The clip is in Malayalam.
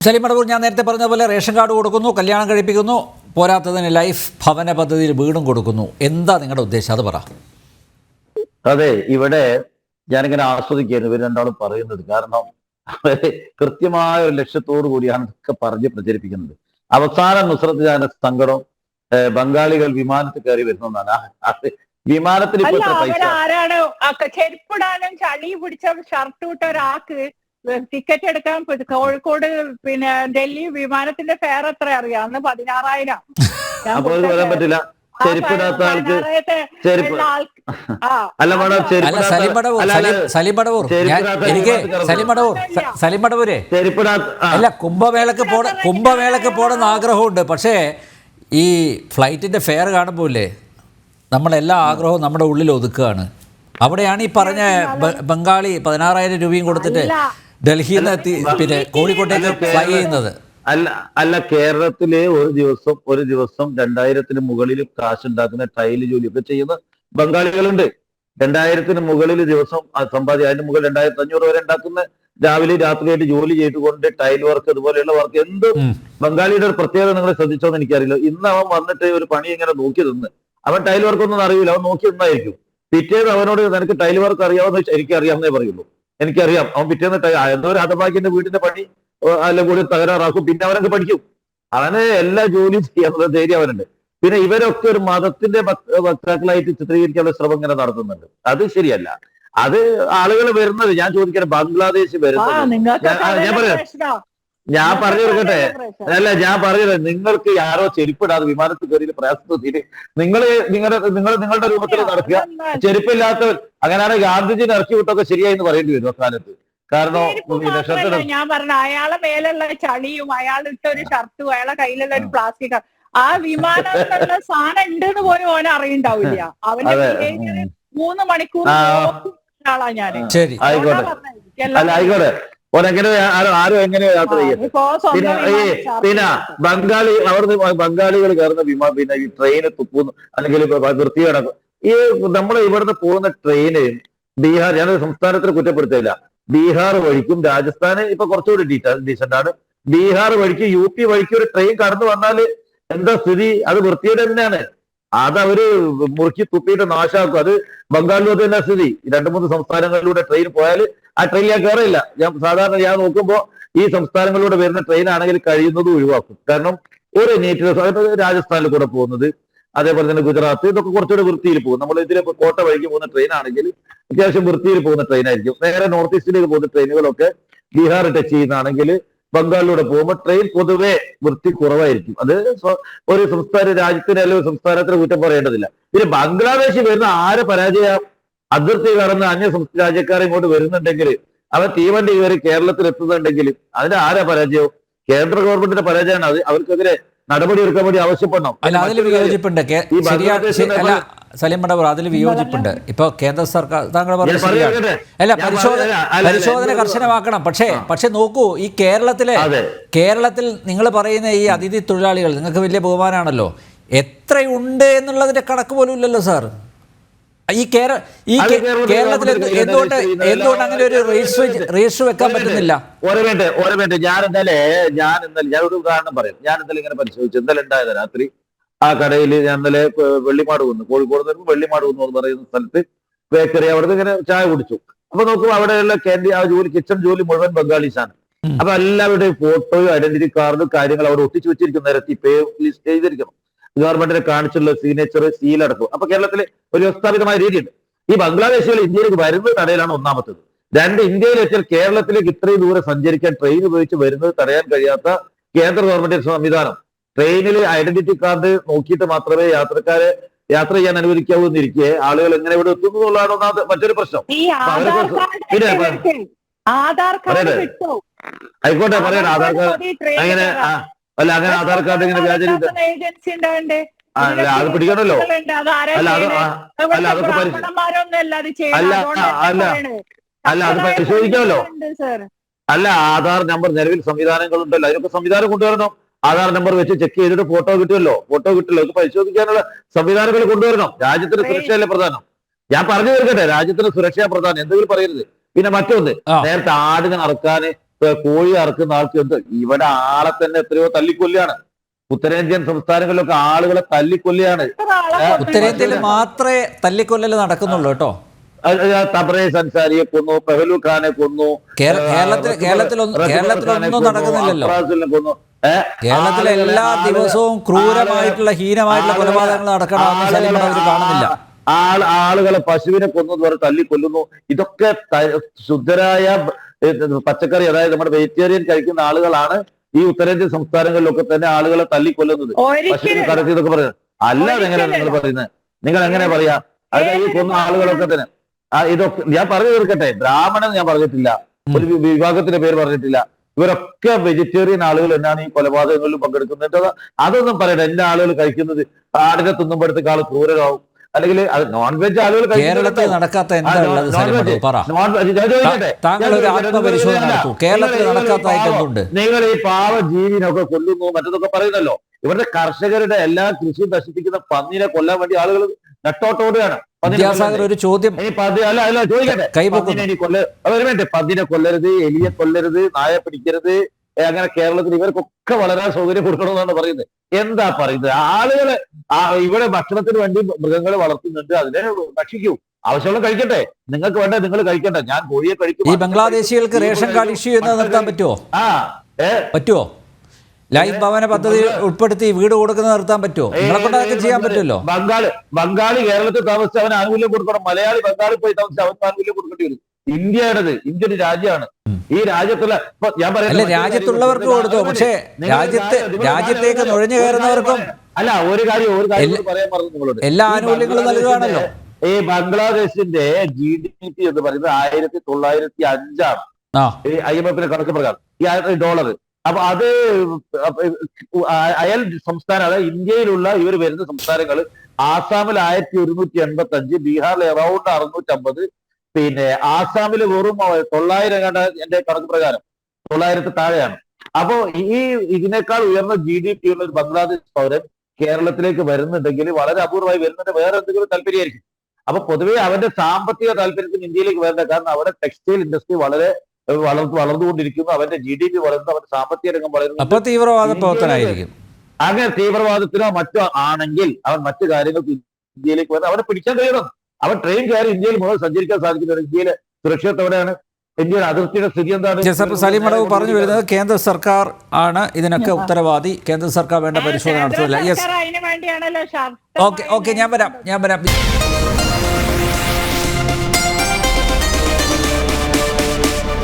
സലീം മടവൂർ, ഞാൻ നേരത്തെ പറഞ്ഞ പോലെ റേഷൻ കാർഡ് കൊടുക്കുന്നു, കല്യാണം കഴിപ്പിക്കുന്നു, പോരാത്തതിന് ലൈഫ് ഭവന പദ്ധതിയിൽ വീടും കൊടുക്കുന്നു. എന്താ നിങ്ങളുടെ ഉദ്ദേശം? അത് പറ. അതെ, ഇവിടെ ഞാനിങ്ങനെ ആസ്വദിക്കുകയായിരുന്നു ഇവർ രണ്ടാളും പറയുന്നത്. കാരണം കൃത്യമായ ഒരു ലക്ഷ്യത്തോടു കൂടിയാണ് ഇതൊക്കെ പറഞ്ഞ് പ്രചരിപ്പിക്കുന്നത്. അവസാനം നുസ്രത്ത് ജാന സങ്കടം ബംഗാളികൾ വിമാനത്തിൽ കയറി വരുന്നതാണ്. വിമാനത്തിൽ ഇപ്പൊ പൈസ ആരാണ് ചെരുപ്പിടാനും ചളി പിടിച്ച ഷർട്ട് ഇട്ട ഒരാൾക്ക് ടിക്കറ്റ് എടുക്കാൻ കോഴിക്കോട് ഡൽഹി വിമാനത്തിന്റെ ഫെയർ എത്ര അറിയാം? അന്ന് 16,000. അപ്പൊ അത് പറയാൻ പറ്റില്ല. ചെരുപ്പിടാത്ത ആൾക്ക് ചെരുപ്പ് അല്ല മേഡം, സലീം മടവൂരെ അല്ല, കുംഭമേളക്ക് പോണെന്ന് ആഗ്രഹമുണ്ട്. പക്ഷേ ഈ ഫ്ലൈറ്റിന്റെ ഫെയർ കാണുമ്പോഴേ നമ്മളെല്ലാ ആഗ്രഹവും നമ്മുടെ ഉള്ളിൽ ഒതുക്കുകയാണ്. അവിടെയാണ് ഈ പറഞ്ഞ ബംഗാളി 16,000 രൂപയും കൊടുത്തിട്ട് ഡൽഹിയിൽ നിന്ന് കോഴിക്കോട്ടേക്ക് ഫ്ലൈ ചെയ്യുന്നത്. അല്ല, കേരളത്തിലെ ഒരു ദിവസം 2,000-ന് മുകളിൽ കാശുണ്ടാക്കുന്ന ടൈൽ ജോലിയൊക്കെ ചെയ്യുന്ന ബംഗാളികളുണ്ട്. 2,000-ന് മുകളിൽ ദിവസം സമ്പാദ്യം, അതിന് മുകളിൽ 2,500 വരെ ഉണ്ടാക്കുന്ന രാവിലെ രാത്രിയായിട്ട് ജോലി ചെയ്തുകൊണ്ട് ടൈൽ വർക്ക് അതുപോലെയുള്ള വർക്ക് എന്തും ബംഗാളിയുടെ ഒരു പ്രത്യേകത നിങ്ങൾ ശ്രദ്ധിച്ചോന്ന് എനിക്കറിയില്ല. ഇന്ന് അവൻ വന്നിട്ട് ഒരു പണി ഇങ്ങനെ നോക്കി നിന്ന്, അവൻ ടൈൽ വർക്ക് ഒന്നും അറിയില്ല, അവൻ നോക്കി നിന്നായിരിക്കും. പിറ്റേന്ന് അവനോട് നിനക്ക് ടൈൽ വർക്ക് അറിയാമെന്ന് വെച്ചാൽ എനിക്കറിയാമെന്നേ പറയുള്ളൂ. എനിക്കറിയാം. അവൻ പിറ്റേന്ന് എന്തോ ഒരു ഹതഭാഗ്യന്റെ വീടിന്റെ പണി അല്ല കൂടി തകരാറാക്കും. പിന്നെ അവനൊക്കെ പഠിക്കും. അവന് എല്ലാ ജോലിയും ചെയ്യാനുള്ള ധൈര്യം അവനുണ്ട്. പിന്നെ ഇവരൊക്കെ ഒരു മതത്തിന്റെ വക്താക്കളായിട്ട് ചിത്രീകരിക്കാനുള്ള ശ്രമം ഇങ്ങനെ നടത്തുന്നുണ്ട്. അത് ശരിയല്ല. അത് ആളുകൾ വരുന്നത്, ഞാൻ ചോദിക്കട്ടെ, ബംഗ്ലാദേശ് വരുന്നത്, ഞാൻ പറഞ്ഞു കൊടുക്കട്ടെ, ഞാൻ പറഞ്ഞത് നിങ്ങൾക്ക് ആരോ ചെരുപ്പിടാതെ വിമാനത്തിൽ കയറി പ്രയാസത്തിൽ നിങ്ങളുടെ രൂപത്തിൽ നടക്കുക. ചെരുപ്പില്ലാത്തവർ അങ്ങനെയാണ് ഗാന്ധിജിനെ ഇറക്കി വിട്ടൊക്കെ ശരിയായി പറയേണ്ടി വരും അക്കാലത്ത്. കാരണം ഞാൻ പറഞ്ഞ അയാളെ മേലുള്ള ചളിയും അയാൾ ഇട്ട ഒരു ഷർട്ടും അയാളെ കയ്യിലുള്ള ഒരു പ്ലാസ്റ്റിക്, ആ വിമാനത്തിലുള്ള സാധനം ഉണ്ടെന്ന് പോലും ഓൻ അറിയണ്ടാവില്ല. അവന്റെ 3 മണിക്കൂർ ആളാ ഞാൻ. ആയിക്കോട്ടെ, ആരും എങ്ങനെയോ യാത്ര ചെയ്യും. പിന്നെ ബംഗാളികൾ കയറുന്ന പിന്നെ ഈ ട്രെയിന് തുപ്പുന്നു അല്ലെങ്കിൽ വൃത്തി കിടക്കും. ഈ നമ്മൾ ഇവിടുന്ന് പോകുന്ന ട്രെയിന് ബീഹാർ, ഞാനൊരു സംസ്ഥാനത്തിന് കുറ്റപ്പെടുത്തില്ല, ബീഹാർ വഴിക്കും രാജസ്ഥാന് ഇപ്പൊ കുറച്ചുകൂടി ഡീസന്റ് ആണ്. ബീഹാർ വഴിക്കും UP വഴിക്കും ഒരു ട്രെയിൻ കടന്നു വന്നാല് എന്താ സ്ഥിതി? അത് വൃത്തിയുടെ തന്നെയാണ്. അത് അവര് മുറുക്കി തുപ്പിയിട്ട് നാശാക്കും. അത് ബംഗാളിലും അത് തന്നെ സ്ഥിതി. 2-3 സംസ്ഥാനങ്ങളിലൂടെ ട്രെയിൻ പോയാൽ ആ ട്രെയിൻ ഞാൻ കയറില്ല. ഞാൻ നോക്കുമ്പോ ഈ സംസ്ഥാനങ്ങളിലൂടെ വരുന്ന ട്രെയിൻ ആണെങ്കിൽ കഴിയുന്നതും ഒഴിവാക്കും. കാരണം ഒരു നീറ്റ്നെസ്, രാജസ്ഥാനിൽ കൂടെ പോകുന്നത്, അതേപോലെ തന്നെ ഗുജറാത്ത്, ഇതൊക്കെ കുറച്ചുകൂടെ വൃത്തിയിൽ പോകും. നമ്മൾ ഇതിലെ കോട്ട വഴിക്ക് പോകുന്ന ട്രെയിൻ ആണെങ്കിൽ അത്യാവശ്യം വൃത്തിയിൽ പോകുന്ന ട്രെയിൻ ആയിരിക്കും. നേരെ നോർത്ത് ഈസ്റ്റിലേക്ക് പോകുന്ന ട്രെയിനുകളൊക്കെ ബീഹാർ ടച്ച് ചെയ്യുന്നതാണെങ്കിൽ ബംഗാളിലൂടെ പോകുമ്പോൾ ട്രെയിൻ പൊതുവെ വൃത്തി കുറവായിരിക്കും. അത് ഒരു രാജ്യത്തിന് അല്ലെങ്കിൽ സംസ്ഥാനത്തിന് കുറ്റം പറയേണ്ടതില്ല. പിന്നെ ബംഗ്ലാദേശിൽ വരുന്ന ആരെ പരാജയ, അതിർത്തി കടന്ന് അന്യ രാജ്യക്കാരെ ഇങ്ങോട്ട് വരുന്നുണ്ടെങ്കിൽ, അവൻ തീവണ്ടി കയറി കേരളത്തിൽ എത്തുന്നുണ്ടെങ്കിൽ അതിന് ആരാ പരാജയവും? കേന്ദ്ര ഗവൺമെന്റിന്റെ പരാജയമാണ്. അത് അവർക്കെതിരെ നടപടി എടുക്കാൻ വേണ്ടി ആവശ്യപ്പെടണം. അല്ല, അതിൽ വിയോജിപ്പുണ്ട് സലീം മടവൂർ, അതിൽ വിയോജിപ്പുണ്ട്. ഇപ്പൊ കേന്ദ്ര സർക്കാർ, താങ്കൾ പറഞ്ഞ അല്ല, പരിശോധന കർശനമാക്കണം. പക്ഷെ നോക്കൂ, ഈ കേരളത്തിൽ നിങ്ങൾ പറയുന്ന ഈ അതിഥി തൊഴിലാളികൾ നിങ്ങൾക്ക് വലിയ ബഹുമാനമാണല്ലോ, എത്രയുണ്ട് എന്നുള്ളതിന്റെ കണക്ക് പോലും ഇല്ലല്ലോ സാർ. ഈ കേരളത്തിൽ എന്തുകൊണ്ട് അങ്ങനെ ഒരു രജിസ്റ്റർ വെക്കാൻ പറ്റുന്നില്ല? ഞാൻ ഒരു ഉദാഹരണം പറയാം. ഞാൻ ഇന്നലെ ഇങ്ങനെ പരിശോധിച്ചു. ഇന്നലെ ഉണ്ടായത് രാത്രി ആ കടയിൽ, ഞാൻ ഇന്നലെ വെള്ളിമാട് കുന്ന്, കോഴിക്കോട് നിന്ന് വെള്ളിമാട് കുന്ന് എന്ന് പറയുന്ന സ്ഥലത്ത് ബേക്കറി, അവിടുന്ന് ഇങ്ങനെ ചായ കുടിച്ചു. അപ്പൊ നോക്കുമ്പോൾ അവിടെയുള്ള കിച്ചൺ ജോലി മുഴുവൻ ബംഗാളീസാണ്. അപ്പൊ എല്ലാവരുടെയും ഫോട്ടോയും ഐഡന്റിറ്റി കാർഡും കാര്യങ്ങൾ അവിടെ ഒട്ടിച്ചു വെച്ചിരിക്കുന്ന നിരത്തി പേ ലിസ്റ്റ് ചെയ്തിരിക്കണം. ഗവൺമെന്റിനെ കാണിച്ചുള്ള സിഗ്നേച്ചർ, സീലടക്കും. അപ്പൊ കേരളത്തിൽ ഒരു വ്യവസ്ഥാപിതമായ രീതിയുണ്ട്. ഈ ബംഗ്ലാദേശികൾ ഇന്ത്യയിലേക്ക് വരുന്നത് തടയലാണ് ഒന്നാമത്തത്. 2, ഇന്ത്യയിൽ വെച്ചാൽ കേരളത്തിലേക്ക് ഇത്രയും ദൂരം സഞ്ചരിക്കാൻ ട്രെയിൻ ഉപയോഗിച്ച് വരുന്നത് തടയാൻ കഴിയാത്ത കേന്ദ്ര ഗവൺമെന്റ് സംവിധാനം. ട്രെയിനിൽ ഐഡന്റിറ്റി കാർഡ് നോക്കിയിട്ട് മാത്രമേ യാത്രക്കാരെ യാത്ര ചെയ്യാൻ അനുവദിക്കാവൂ എന്നിരിക്കെ ആളുകൾ എങ്ങനെ ഇവിടെ എത്തുന്നു എന്നുള്ളതാണ് ഒന്നാമത് മറ്റൊരു പ്രശ്നം. ആയിക്കോട്ടെ, പറയണം ആധാർ കാർഡ് അങ്ങനെ അല്ല, അങ്ങനെ ആധാർ കാർഡ് ഇങ്ങനെ വ്യാജ അത് പിടിക്കണമല്ലോ. അല്ല അത് പരിശോധിക്കാമല്ലോ. അല്ല, ആധാർ നമ്പർ നിലവിൽ സംവിധാനങ്ങളുണ്ടല്ലോ, അതിനൊക്കെ സംവിധാനം കൊണ്ടുവരണം. ആധാർ നമ്പർ വെച്ച് ചെക്ക് ചെയ്തിട്ട് ഫോട്ടോ കിട്ടുമല്ലോ, അത് പരിശോധിക്കാനുള്ള സംവിധാനങ്ങൾ കൊണ്ടുവരണം. രാജ്യത്തിന് സുരക്ഷയല്ലേ പ്രധാനം. ഞാൻ പറഞ്ഞു തീർക്കട്ടെ, രാജ്യത്തിന് സുരക്ഷ പ്രധാനം, എന്തെങ്കിലും പറയരുത്. പിന്നെ മറ്റൊന്ന്, നേരത്തെ ആടിനെ അറക്കാന് കോഴി അറക്കുന്ന ആൾക്ക് എന്ത് ഇവിടെ ആളെ തന്നെ എത്രയോ തല്ലിക്കൊല്ലാണ്. ഉത്തരേന്ത്യൻ സംസ്ഥാനങ്ങളിലൊക്കെ ആളുകളെ തല്ലിക്കൊല്ലാണ്. ഉത്തരേന്ത്യയിൽ മാത്രമേ തല്ലിക്കൊല്ലൽ നടക്കുന്നുള്ളൂ കേട്ടോ. തബ്രേസ് അൻസാരിയെ കൊന്നു, പെഹലു ഖാനെ കൊന്നു, കേരളത്തിലൊന്നും നടക്കുന്നില്ലല്ലോ. കൊന്നു. കേരളത്തിലെ എല്ലാ ദിവസവും ക്രൂരമായിട്ടുള്ള ഹീനമായിട്ടുള്ള കൊലപാതകങ്ങൾ നടക്കണമെന്ന് സലീം മടവൂർ കാണുന്നില്ല. ആളുകളെ പശുവിനെ കൊന്നു പറഞ്ഞ് തല്ലിക്കൊല്ലുന്നു. ഇതൊക്കെ ശുദ്ധരായ പച്ചക്കറി, അതായത് നമ്മുടെ വെജിറ്റേറിയൻ കഴിക്കുന്ന ആളുകളാണ് ഈ ഉത്തരേന്ത്യൻ സംസ്ഥാനങ്ങളിലൊക്കെ തന്നെ ആളുകളെ തല്ലിക്കൊല്ലുന്നത്. പശുവിനെ കടത്തി ഇതൊക്കെ പറയുന്നത് അല്ലാതെ എങ്ങനെയാണ് നിങ്ങൾ പറയുന്നത്? നിങ്ങൾ എങ്ങനെ പറയാ? അതായത് ഈ കൊന്ന ആളുകളൊക്കെ തന്നെ ഇതൊക്കെ ഞാൻ പറഞ്ഞു തീർക്കട്ടെ. ബ്രാഹ്മണൻ ഞാൻ പറഞ്ഞിട്ടില്ല, ഒരു വിഭാഗത്തിന്റെ പേര് പറഞ്ഞിട്ടില്ല. ഇവരൊക്കെ വെജിറ്റേറിയൻ ആളുകൾ എന്നാണ് ഈ കൊലപാതകങ്ങളിൽ പങ്കെടുക്കുന്നത്. അതൊന്നും പറയട്ടെ. എന്റെ ആളുകൾ കഴിക്കുന്നത് ആടിനെ തിന്നുമ്പോഴത്തേക്ക് ആൾ ക്രൂരരാകും, അല്ലെങ്കിൽ നോൺ വെജ് ആളുകൾ കേരളത്തിൽ നടക്കാത്ത എന്താ ഉള്ളത് സലീം മടവൂർ? പറ. താങ്കൾ ഒരു ആത്മപരിശോധന നടത്തൂ. കേരളത്തിൽ നടക്കാത്തതായിട്ട് എന്തുണ്ട്? നിങ്ങൾ ഈ പാവ ജീവിനൊക്കെ കൊല്ലുന്നു മറ്റതൊക്കെ പറയുന്നല്ലോ. ഇവരുടെ കർഷകരുടെ എല്ലാ കൃഷിയും നശിപ്പിക്കുന്ന പന്നിനെ കൊല്ലാൻ വേണ്ടി ആളുകൾ നെട്ടോട്ടോടെയാണ്. വിദ്യാസാഗർ ഒരു ചോദ്യം ചോദിക്കട്ടെ. പന്നിനെ കൊല്ലരുത്, എലിയെ കൊല്ലരുത്, നായെ പിടിക്കരുത്, അങ്ങനെ കേരളത്തിൽ ഇവർക്കൊക്കെ വളരെ സൗകര്യം കൊടുക്കണമെന്നാണ് പറയുന്നത്. എന്താ പറയുന്നത്? ആളുകളെ ഇവിടെ ഭക്ഷണത്തിന് വേണ്ടി മൃഗങ്ങളെ വളർത്തുന്നുണ്ട്, അതിനെ ഭക്ഷിക്കൂ, ആവശ്യമുള്ള കഴിക്കട്ടെ. നിങ്ങൾക്ക് വേണ്ട നിങ്ങൾ കഴിക്കട്ടെ. ഞാൻ കോഴിയെ കഴിക്കും. ഈ ബംഗ്ലാദേശികൾക്ക് റേഷൻ കാർഡ് ഇഷ്യൂ എന്ന് നിർത്താൻ പറ്റുമോ? പറ്റുമോ? ലൈഫ് ഭവന പദ്ധതി ഉൾപ്പെടുത്തി വീട് കൊടുക്കുന്നത് നിർത്താൻ പറ്റുമോ? നിങ്ങളെ കൊണ്ട് അതൊക്കെ ചെയ്യാൻ പറ്റുമല്ലോ. ബംഗാളി കേരളത്തിൽ താമസിച്ച് അവന് ആനുകൂല്യം കൊടുക്കണം. മലയാളി ബംഗാളിൽ പോയി താമസിച്ച് അവർക്ക് ആനുകൂല്യം കൊടുക്കേണ്ടി വരും. ഇന്ത്യയാണത്, ഇന്ത്യ ഒരു രാജ്യമാണ്. ഈ രാജ്യത്തുള്ള ഞാൻ പറയുന്നത് രാജ്യത്തുള്ളവർക്ക് കൊടുത്തോ, പക്ഷേ രാജ്യത്തേക്ക് നുഴഞ്ഞു കയറുന്നവർക്കും അല്ല. ഒരു കാര്യം പറയാൻ പറഞ്ഞു നിങ്ങളോട്, എല്ലാ ആനുകൂല്യങ്ങളും നൽകുകയാണല്ലോ. ഈ ബംഗ്ലാദേശിന്റെ GDP എന്ന് പറയുന്നത് 1905 IMF കണക്ക് പ്രകാരം ഈ $. അപ്പൊ അത് അയൽ സംസ്ഥാനം, അതായത് ഇന്ത്യയിലുള്ള ഇവർ വരുന്ന സംസ്ഥാനങ്ങൾ ആസാമിൽ 1185, ബീഹാറിൽ അറൌണ്ട് 650, പിന്നെ ആസാമിൽ വെറും 900 കണ്ട എന്റെ കണക്ക് പ്രകാരം 900 താഴെയാണ്. അപ്പോ ഇതിനേക്കാൾ ഉയർന്ന GDP ഉള്ള ഒരു ബംഗ്ലാദേശ് പൗരൻ കേരളത്തിലേക്ക് വരുന്നുണ്ടെങ്കിൽ വളരെ അപൂർവമായി വരുന്നുണ്ട്. വേറെ എന്തെങ്കിലും താല്പര്യമായിരിക്കും. അപ്പൊ പൊതുവെ അവന്റെ സാമ്പത്തിക താല്പര്യത്തിന് ഇന്ത്യയിലേക്ക് വരേണ്ട, കാരണം അവിടെ ടെക്സ്റ്റൈൽ ഇൻഡസ്ട്രി വളരെ വളർന്നുകൊണ്ടിരിക്കുന്നു. അവന്റെ GDP വളരുന്നു, അവന്റെ സാമ്പത്തിക രംഗം വളരുന്നു. അപ്പൊ തീവ്രവാദ പ്രവർത്തനമായിരിക്കും. അങ്ങനെ തീവ്രവാദത്തിനോ മറ്റോ ആണെങ്കിൽ അവൻ മറ്റു കാര്യങ്ങൾക്ക് ഇന്ത്യയിലേക്ക് വന്ന് അവനെ പിടിക്കാൻ കഴിയണം. അവൻ ട്രെയിൻ കയറി ഇന്ത്യയിൽ മുഴുവൻ സഞ്ചരിക്കാൻ സാധിക്കുന്നത്. ഇന്ത്യയിലെ സുരക്ഷിതത്തോടെയാണ്. ഇന്ത്യയുടെ അതിർത്തിയുടെ സ്ഥിതി എന്താണ്? സലീം മടവൂർ പറഞ്ഞു വരുന്നത് കേന്ദ്ര സർക്കാർ ആണ് ഇതിനൊക്കെ ഉത്തരവാദി, കേന്ദ്ര സർക്കാർ വേണ്ട പരിശോധന നടത്തുന്നില്ല. യെസ്, ഓക്കെ, ഞാൻ വരാം.